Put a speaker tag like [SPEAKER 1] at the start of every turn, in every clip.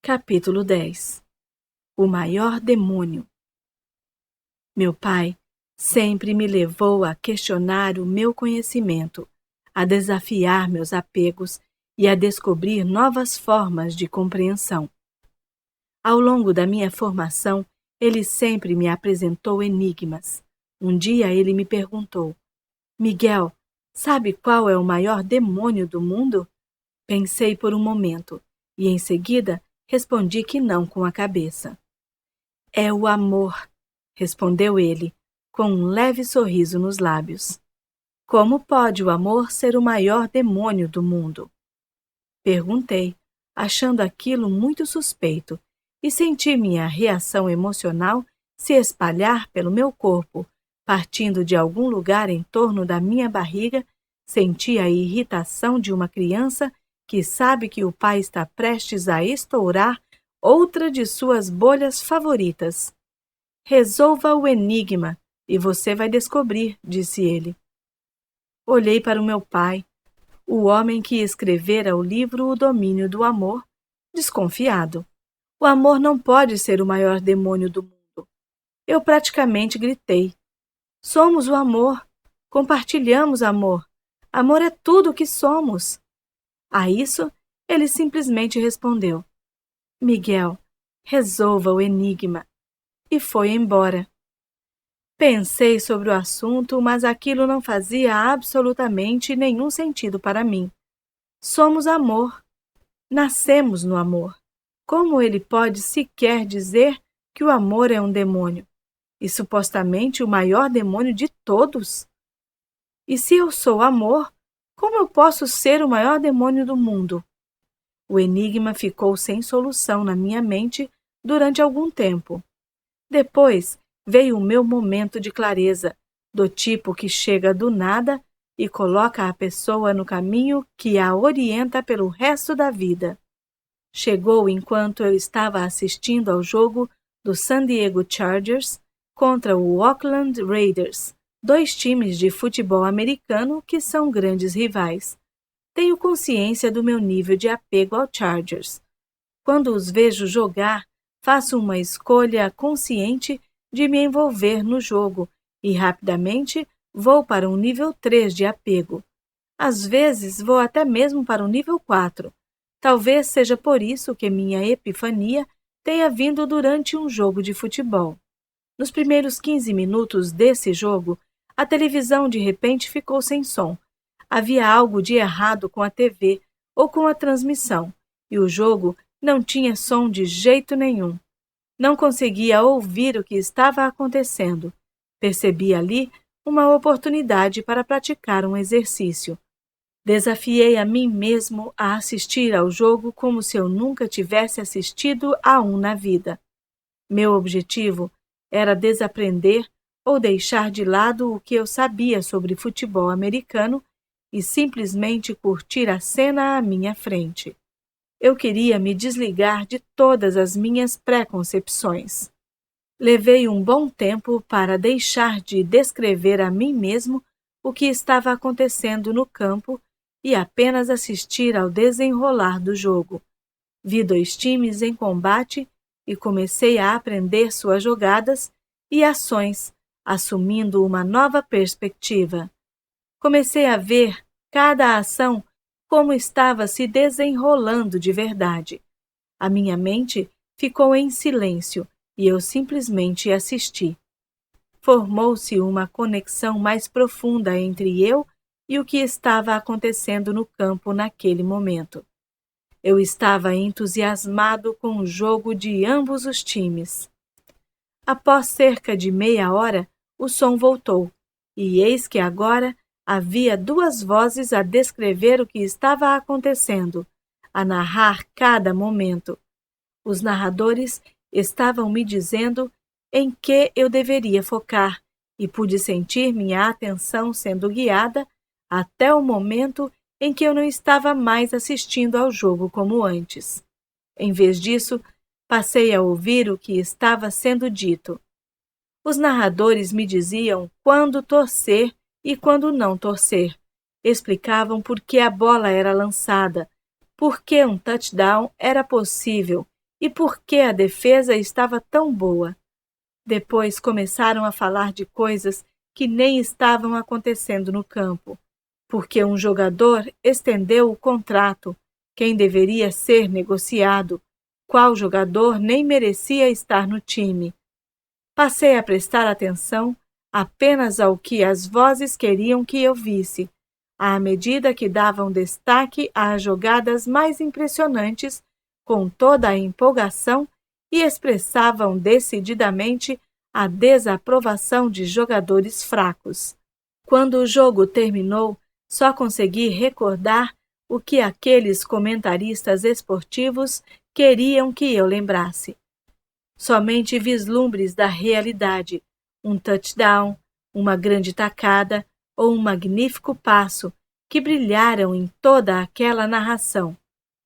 [SPEAKER 1] Capítulo 10. O maior demônio. Meu pai sempre me levou a questionar o meu conhecimento, a desafiar meus apegos e a descobrir novas formas de compreensão. Ao longo da minha formação, ele sempre me apresentou enigmas. Um dia ele me perguntou: Miguel, sabe qual é o maior demônio do mundo? Pensei por um momento e, em seguida, respondi que não com a cabeça. É o amor, respondeu ele, com um leve sorriso nos lábios. Como pode o amor ser o maior demônio do mundo? Perguntei, achando aquilo muito suspeito, e senti minha reação emocional se espalhar pelo meu corpo, partindo de algum lugar em torno da minha barriga, senti a irritação de uma criança que sabe que o pai está prestes a estourar outra de suas bolhas favoritas. Resolva o enigma e você vai descobrir, disse ele. Olhei para o meu pai, o homem que escrevera o livro O Domínio do Amor, desconfiado. O amor não pode ser o maior demônio do mundo. Eu praticamente gritei. Somos o amor, compartilhamos amor. Amor é tudo o que somos. A isso, ele simplesmente respondeu: Miguel, resolva o enigma. E foi embora. Pensei sobre o assunto, mas aquilo não fazia absolutamente nenhum sentido para mim. Somos amor. Nascemos no amor. Como ele pode sequer dizer que o amor é um demônio? E supostamente o maior demônio de todos? E se eu sou amor, como eu posso ser o maior demônio do mundo? O enigma ficou sem solução na minha mente durante algum tempo. Depois veio o meu momento de clareza, do tipo que chega do nada e coloca a pessoa no caminho que a orienta pelo resto da vida. Chegou enquanto eu estava assistindo ao jogo do San Diego Chargers contra o Oakland Raiders, dois times de futebol americano que são grandes rivais. Tenho consciência do meu nível de apego ao Chargers. Quando os vejo jogar, faço uma escolha consciente de me envolver no jogo e rapidamente vou para um nível 3 de apego. Às vezes vou até mesmo para um nível 4. Talvez seja por isso que minha epifania tenha vindo durante um jogo de futebol. Nos primeiros 15 minutos desse jogo, a televisão de repente ficou sem som. Havia algo de errado com a TV ou com a transmissão, e o jogo não tinha som de jeito nenhum. Não conseguia ouvir o que estava acontecendo. Percebi ali uma oportunidade para praticar um exercício. Desafiei a mim mesmo a assistir ao jogo como se eu nunca tivesse assistido a um na vida. Meu objetivo era desaprender ou deixar de lado o que eu sabia sobre futebol americano e simplesmente curtir a cena à minha frente. Eu queria me desligar de todas as minhas preconcepções. Levei um bom tempo para deixar de descrever a mim mesmo o que estava acontecendo no campo e apenas assistir ao desenrolar do jogo. Vi dois times em combate e comecei a aprender suas jogadas e ações, assumindo uma nova perspectiva. Comecei a ver cada ação como estava se desenrolando de verdade. A minha mente ficou em silêncio e eu simplesmente assisti. Formou-se uma conexão mais profunda entre eu e o que estava acontecendo no campo naquele momento. Eu estava entusiasmado com o jogo de ambos os times. Após cerca de meia hora, o som voltou, e eis que agora havia duas vozes a descrever o que estava acontecendo, a narrar cada momento. Os narradores estavam me dizendo em que eu deveria focar, e pude sentir minha atenção sendo guiada até o momento em que eu não estava mais assistindo ao jogo como antes. Em vez disso, passei a ouvir o que estava sendo dito. Os narradores me diziam quando torcer e quando não torcer. Explicavam por que a bola era lançada, por que um touchdown era possível E por que a defesa estava tão boa? Depois começaram a falar de coisas que nem estavam acontecendo no campo, porque um jogador estendeu o contrato, quem deveria ser negociado, qual jogador nem merecia estar no time. Passei a prestar atenção apenas ao que as vozes queriam que eu visse, à medida que davam destaque às jogadas mais impressionantes, com toda a empolgação, e expressavam decididamente a desaprovação de jogadores fracos. Quando o jogo terminou, só consegui recordar o que aqueles comentaristas esportivos queriam que eu lembrasse. Somente vislumbres da realidade, um touchdown, uma grande tacada ou um magnífico passo que brilharam em toda aquela narração.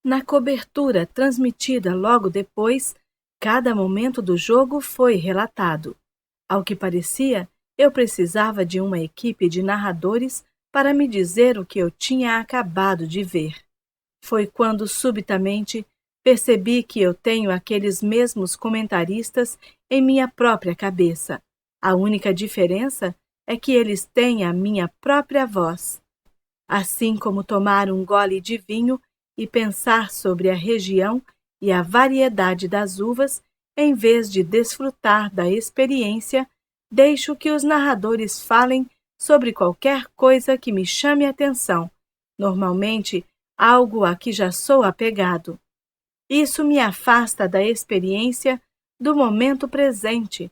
[SPEAKER 1] Na cobertura transmitida logo depois, cada momento do jogo foi relatado. Ao que parecia, eu precisava de uma equipe de narradores para me dizer o que eu tinha acabado de ver. Foi quando, subitamente, percebi que eu tenho aqueles mesmos comentaristas em minha própria cabeça. A única diferença é que eles têm a minha própria voz. Assim como tomar um gole de vinho e pensar sobre a região e a variedade das uvas, em vez de desfrutar da experiência, deixo que os narradores falem sobre qualquer coisa que me chame a atenção, normalmente algo a que já sou apegado. Isso me afasta da experiência do momento presente,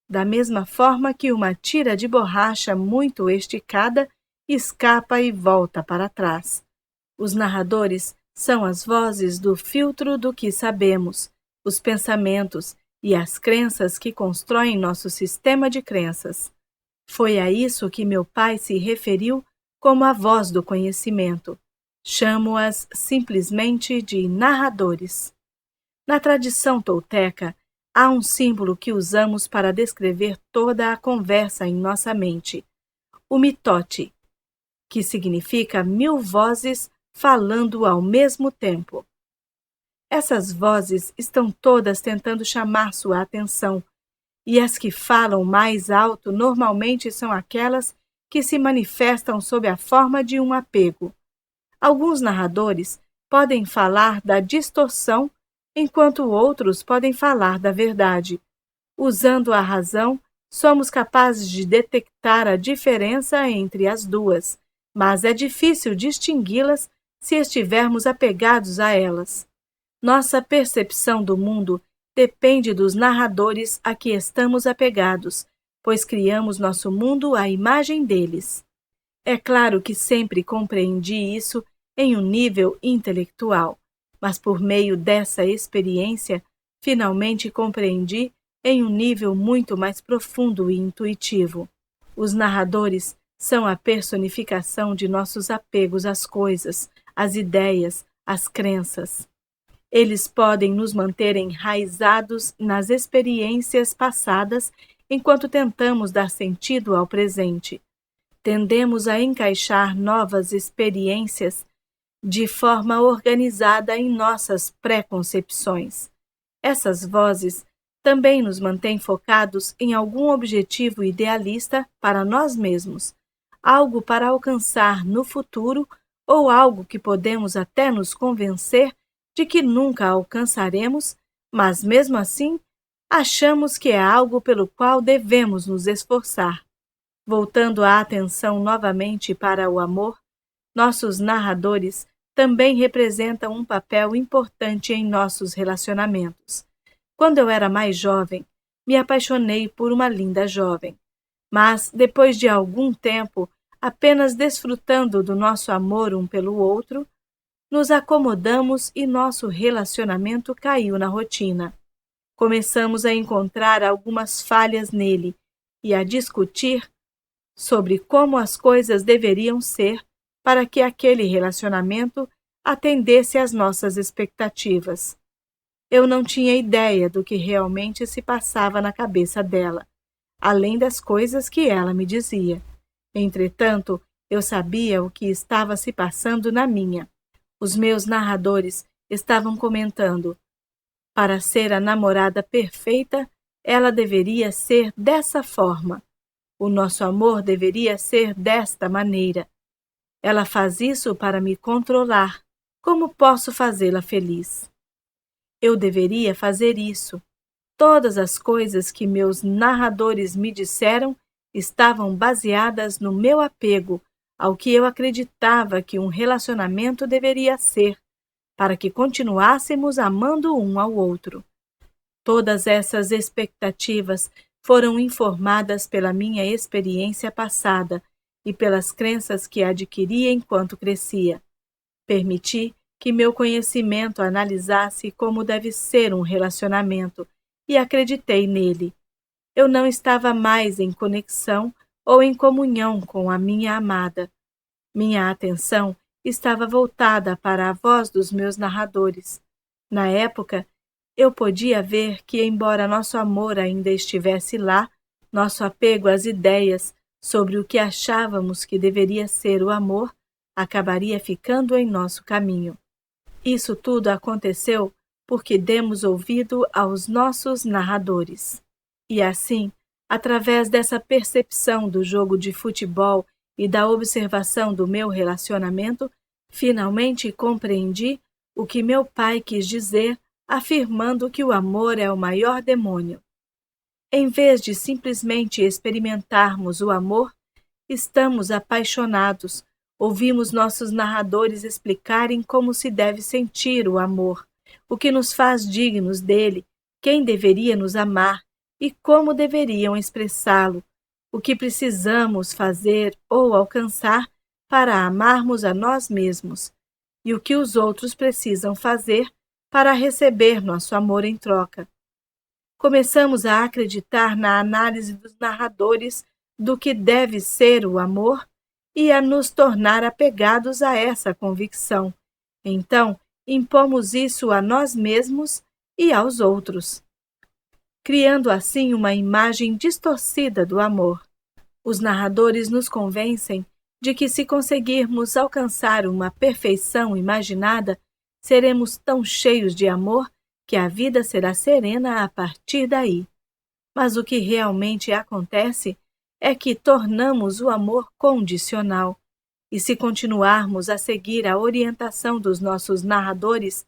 [SPEAKER 1] da mesma forma que uma tira de borracha muito esticada escapa e volta para trás. Os narradores são as vozes do filtro do que sabemos, os pensamentos e as crenças que constroem nosso sistema de crenças. Foi a isso que meu pai se referiu como a voz do conhecimento. Chamo-as simplesmente de narradores. Na tradição tolteca, há um símbolo que usamos para descrever toda a conversa em nossa mente, o mitote, que significa 1000 vozes falando ao mesmo tempo. Essas vozes estão todas tentando chamar sua atenção, e as que falam mais alto normalmente são aquelas que se manifestam sob a forma de um apego. Alguns narradores podem falar da distorção, enquanto outros podem falar da verdade. Usando a razão, somos capazes de detectar a diferença entre as duas, mas é difícil distingui-las se estivermos apegados a elas. Nossa percepção do mundo depende dos narradores a que estamos apegados, pois criamos nosso mundo à imagem deles. É claro que sempre compreendi isso em um nível intelectual, mas por meio dessa experiência, finalmente compreendi em um nível muito mais profundo e intuitivo. Os narradores são a personificação de nossos apegos às coisas, às ideias, às crenças. Eles podem nos manter enraizados nas experiências passadas enquanto tentamos dar sentido ao presente. Tendemos a encaixar novas experiências de forma organizada em nossas pré-concepções. Essas vozes também nos mantêm focados em algum objetivo idealista para nós mesmos, algo para alcançar no futuro ou algo que podemos até nos convencer de que nunca alcançaremos, mas mesmo assim achamos que é algo pelo qual devemos nos esforçar. Voltando a atenção novamente para o amor, nossos narradores também representam um papel importante em nossos relacionamentos. Quando eu era mais jovem, me apaixonei por uma linda jovem. Mas, depois de algum tempo, apenas desfrutando do nosso amor um pelo outro, nos acomodamos e nosso relacionamento caiu na rotina. Começamos a encontrar algumas falhas nele e a discutir sobre como as coisas deveriam ser para que aquele relacionamento atendesse às nossas expectativas. Eu não tinha ideia do que realmente se passava na cabeça dela, além das coisas que ela me dizia. Entretanto, eu sabia o que estava se passando na minha. Os meus narradores estavam comentando: Para ser a namorada perfeita, ela deveria ser dessa forma. O nosso amor deveria ser desta maneira. Ela faz isso para me controlar. Como posso fazê-la feliz? Eu deveria fazer isso. Todas as coisas que meus narradores me disseram estavam baseadas no meu apego ao que eu acreditava que um relacionamento deveria ser, para que continuássemos amando um ao outro. Todas essas expectativas foram informadas pela minha experiência passada e pelas crenças que adquiri enquanto crescia. Permiti que meu conhecimento analisasse como deve ser um relacionamento e acreditei nele. Eu não estava mais em conexão ou em comunhão com a minha amada. Minha atenção estava voltada para a voz dos meus narradores. Na época, eu podia ver que, embora nosso amor ainda estivesse lá, nosso apego às ideias sobre o que achávamos que deveria ser o amor acabaria ficando em nosso caminho. Isso tudo aconteceu porque demos ouvido aos nossos narradores. E assim, através dessa percepção do jogo de futebol e da observação do meu relacionamento, finalmente compreendi o que meu pai quis dizer, afirmando que o amor é o maior demônio. Em vez de simplesmente experimentarmos o amor, estamos apaixonados. Ouvimos nossos narradores explicarem como se deve sentir o amor, o que nos faz dignos dele, quem deveria nos amar e como deveriam expressá-lo, o que precisamos fazer ou alcançar para amarmos a nós mesmos, e o que os outros precisam fazer para receber nosso amor em troca. Começamos a acreditar na análise dos narradores do que deve ser o amor e a nos tornar apegados a essa convicção. Então, impomos isso a nós mesmos e aos outros, criando assim uma imagem distorcida do amor. Os narradores nos convencem de que, se conseguirmos alcançar uma perfeição imaginada, seremos tão cheios de amor que a vida será serena a partir daí. Mas o que realmente acontece é que tornamos o amor condicional. E se continuarmos a seguir a orientação dos nossos narradores,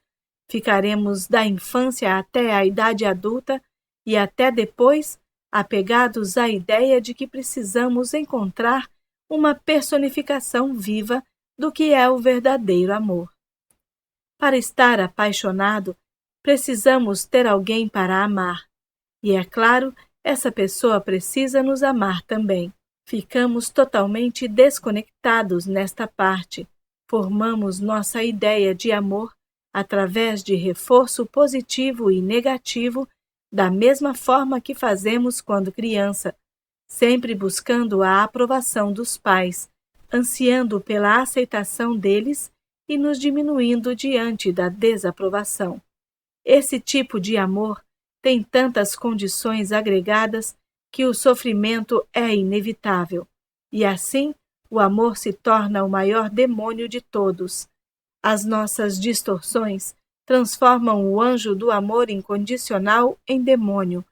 [SPEAKER 1] ficaremos da infância até a idade adulta e até depois apegados à ideia de que precisamos encontrar uma personificação viva do que é o verdadeiro amor. Para estar apaixonado, precisamos ter alguém para amar. E é claro, essa pessoa precisa nos amar também. Ficamos totalmente desconectados nesta parte. Formamos nossa ideia de amor através de reforço positivo e negativo, da mesma forma que fazemos quando criança, sempre buscando a aprovação dos pais, ansiando pela aceitação deles e nos diminuindo diante da desaprovação. Esse tipo de amor tem tantas condições agregadas que o sofrimento é inevitável, e assim o amor se torna o maior demônio de todos. As nossas distorções transformam o anjo do amor incondicional em demônio,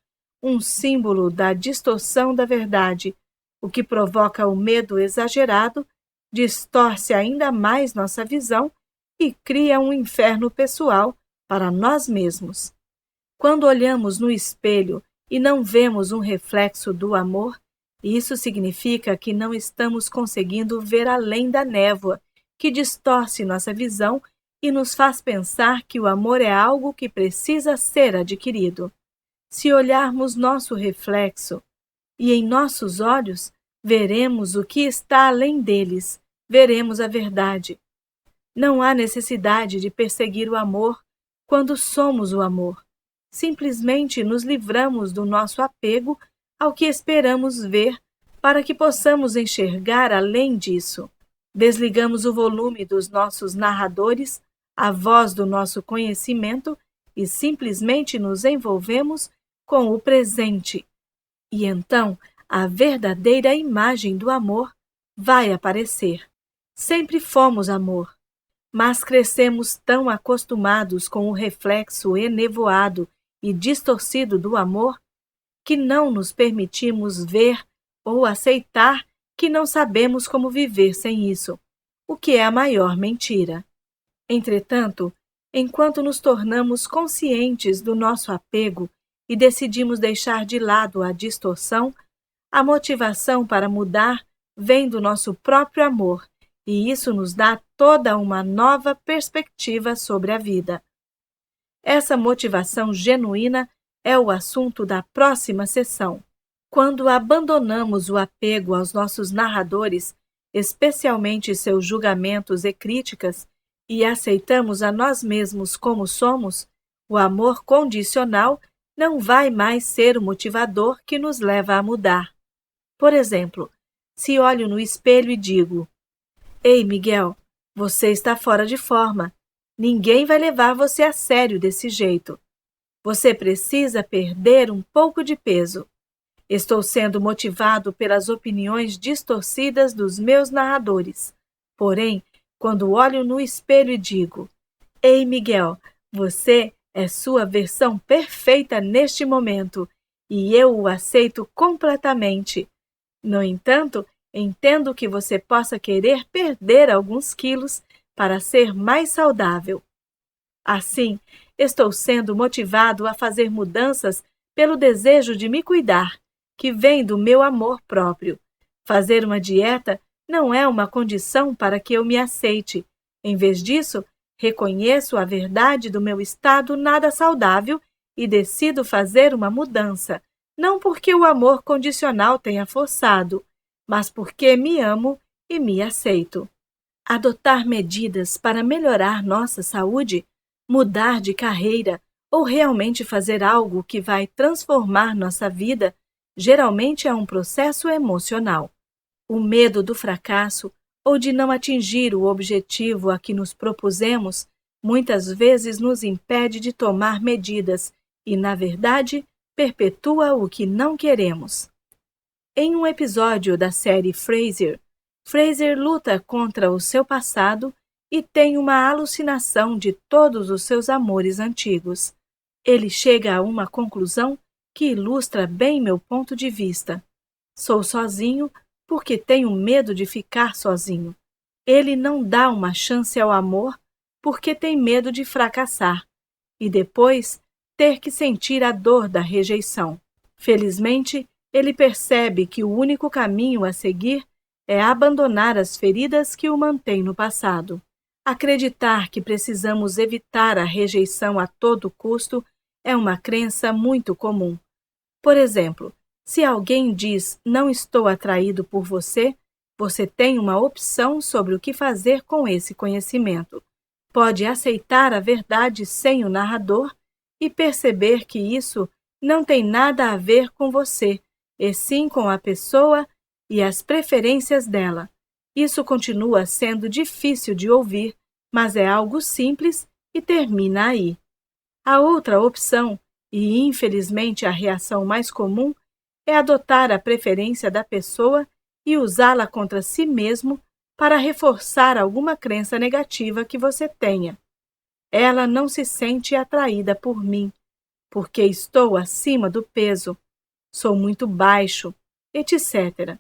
[SPEAKER 1] um símbolo da distorção da verdade, o que provoca o medo exagerado, distorce ainda mais nossa visão e cria um inferno pessoal para nós mesmos. Quando olhamos no espelho e não vemos um reflexo do amor, isso significa que não estamos conseguindo ver além da névoa, que distorce nossa visão e nos faz pensar que o amor é algo que precisa ser adquirido. Se olharmos nosso reflexo e em nossos olhos, veremos o que está além deles, veremos a verdade. Não há necessidade de perseguir o amor quando somos o amor. Simplesmente nos livramos do nosso apego ao que esperamos ver para que possamos enxergar além disso. Desligamos o volume dos nossos narradores, a voz do nosso conhecimento e simplesmente nos envolvemos com o presente. E então a verdadeira imagem do amor vai aparecer. Sempre fomos amor. Mas crescemos tão acostumados com o reflexo enevoado e distorcido do amor que não nos permitimos ver ou aceitar que não sabemos como viver sem isso, o que é a maior mentira. Entretanto, enquanto nos tornamos conscientes do nosso apego e decidimos deixar de lado a distorção, a motivação para mudar vem do nosso próprio amor, e isso nos dá toda uma nova perspectiva sobre a vida. Essa motivação genuína é o assunto da próxima sessão. Quando abandonamos o apego aos nossos narradores, especialmente seus julgamentos e críticas, e aceitamos a nós mesmos como somos, o amor condicional não vai mais ser o motivador que nos leva a mudar. Por exemplo, se olho no espelho e digo: "Ei, Miguel, você está fora de forma. Ninguém vai levar você a sério desse jeito. Você precisa perder um pouco de peso." Estou sendo motivado pelas opiniões distorcidas dos meus narradores. Porém, quando olho no espelho e digo: "Ei, Miguel, você é sua versão perfeita neste momento, e eu o aceito completamente. No entanto, entendo que você possa querer perder alguns quilos para ser mais saudável." Assim, estou sendo motivado a fazer mudanças pelo desejo de me cuidar, que vem do meu amor próprio. Fazer uma dieta não é uma condição para que eu me aceite. Em vez disso, reconheço a verdade do meu estado nada saudável e decido fazer uma mudança, não porque o amor condicional tenha forçado, mas porque me amo e me aceito. Adotar medidas para melhorar nossa saúde, mudar de carreira ou realmente fazer algo que vai transformar nossa vida, geralmente é um processo emocional. O medo do fracasso ou de não atingir o objetivo a que nos propusemos muitas vezes nos impede de tomar medidas e, na verdade, perpetua o que não queremos. Em um episódio da série Frasier, Fraser luta contra o seu passado e tem uma alucinação de todos os seus amores antigos. Ele chega a uma conclusão que ilustra bem meu ponto de vista. Sou sozinho porque tenho medo de ficar sozinho. Ele não dá uma chance ao amor porque tem medo de fracassar e depois ter que sentir a dor da rejeição. Felizmente, ele percebe que o único caminho a seguir é abandonar as feridas que o mantêm no passado. Acreditar que precisamos evitar a rejeição a todo custo é uma crença muito comum. Por exemplo, se alguém diz "não estou atraído por você", você tem uma opção sobre o que fazer com esse conhecimento. Pode aceitar a verdade sem o narrador e perceber que isso não tem nada a ver com você, e sim com a pessoa e as preferências dela. Isso continua sendo difícil de ouvir, mas é algo simples e termina aí. A outra opção, e infelizmente a reação mais comum, é adotar a preferência da pessoa e usá-la contra si mesmo para reforçar alguma crença negativa que você tenha. Ela não se sente atraída por mim, porque estou acima do peso, sou muito baixo, etc.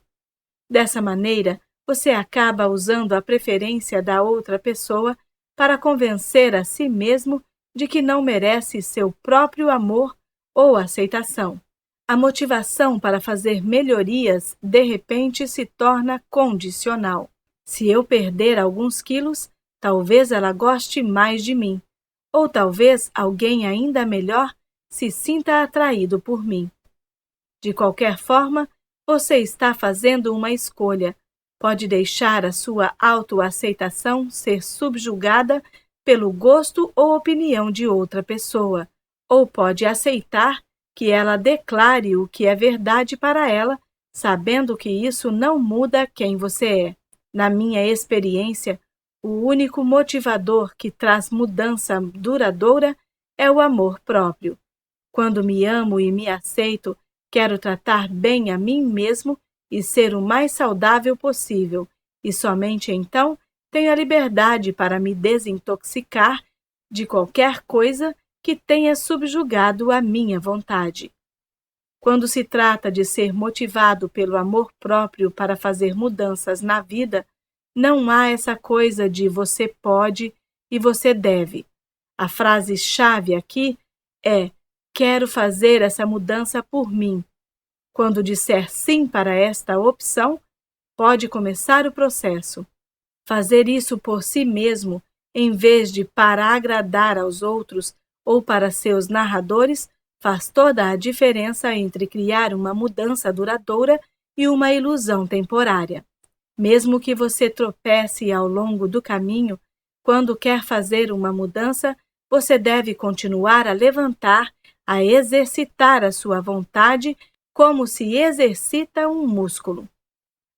[SPEAKER 1] Dessa maneira, você acaba usando a preferência da outra pessoa para convencer a si mesmo de que não merece seu próprio amor ou aceitação. A motivação para fazer melhorias, de repente, se torna condicional. Se eu perder alguns quilos, talvez ela goste mais de mim. Ou talvez alguém ainda melhor se sinta atraído por mim. De qualquer forma, você está fazendo uma escolha. Pode deixar a sua autoaceitação ser subjugada pelo gosto ou opinião de outra pessoa, ou pode aceitar que ela declare o que é verdade para ela, sabendo que isso não muda quem você é. Na minha experiência, o único motivador que traz mudança duradoura é o amor próprio. Quando me amo e me aceito, quero tratar bem a mim mesmo e ser o mais saudável possível, e somente então tenho a liberdade para me desintoxicar de qualquer coisa que tenha subjugado a minha vontade. Quando se trata de ser motivado pelo amor próprio para fazer mudanças na vida, não há essa coisa de você pode e você deve. A frase-chave aqui é: quero fazer essa mudança por mim. Quando disser sim para esta opção, pode começar o processo. Fazer isso por si mesmo, em vez de para agradar aos outros ou para seus narradores, faz toda a diferença entre criar uma mudança duradoura e uma ilusão temporária. Mesmo que você tropece ao longo do caminho, quando quer fazer uma mudança, você deve continuar a levantar, a exercitar a sua vontade como se exercita um músculo.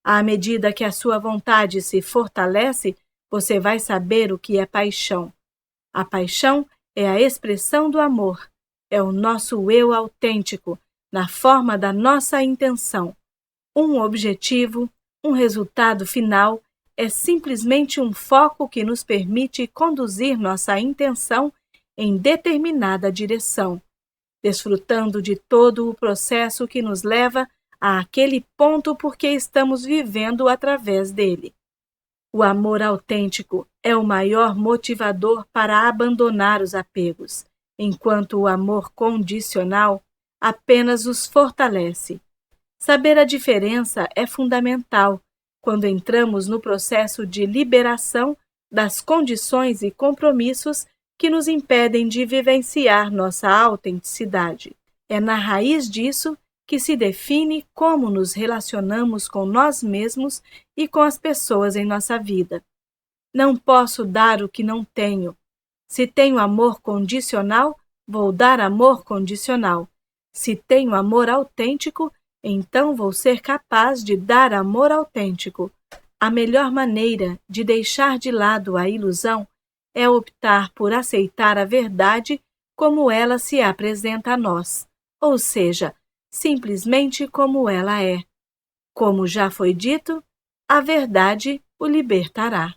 [SPEAKER 1] À medida que a sua vontade se fortalece, você vai saber o que é paixão. A paixão é a expressão do amor, é o nosso eu autêntico, na forma da nossa intenção. Um objetivo, um resultado final, é simplesmente um foco que nos permite conduzir nossa intenção em determinada direção, desfrutando de todo o processo que nos leva àquele ponto porque estamos vivendo através dele. O amor autêntico é o maior motivador para abandonar os apegos, enquanto o amor condicional apenas os fortalece. Saber a diferença é fundamental quando entramos no processo de liberação das condições e compromissos que nos impedem de vivenciar nossa autenticidade. É na raiz disso que se define como nos relacionamos com nós mesmos e com as pessoas em nossa vida. Não posso dar o que não tenho. Se tenho amor condicional, vou dar amor condicional. Se tenho amor autêntico, então vou ser capaz de dar amor autêntico. A melhor maneira de deixar de lado a ilusão é optar por aceitar a verdade como ela se apresenta a nós, ou seja, simplesmente como ela é. Como já foi dito, a verdade o libertará.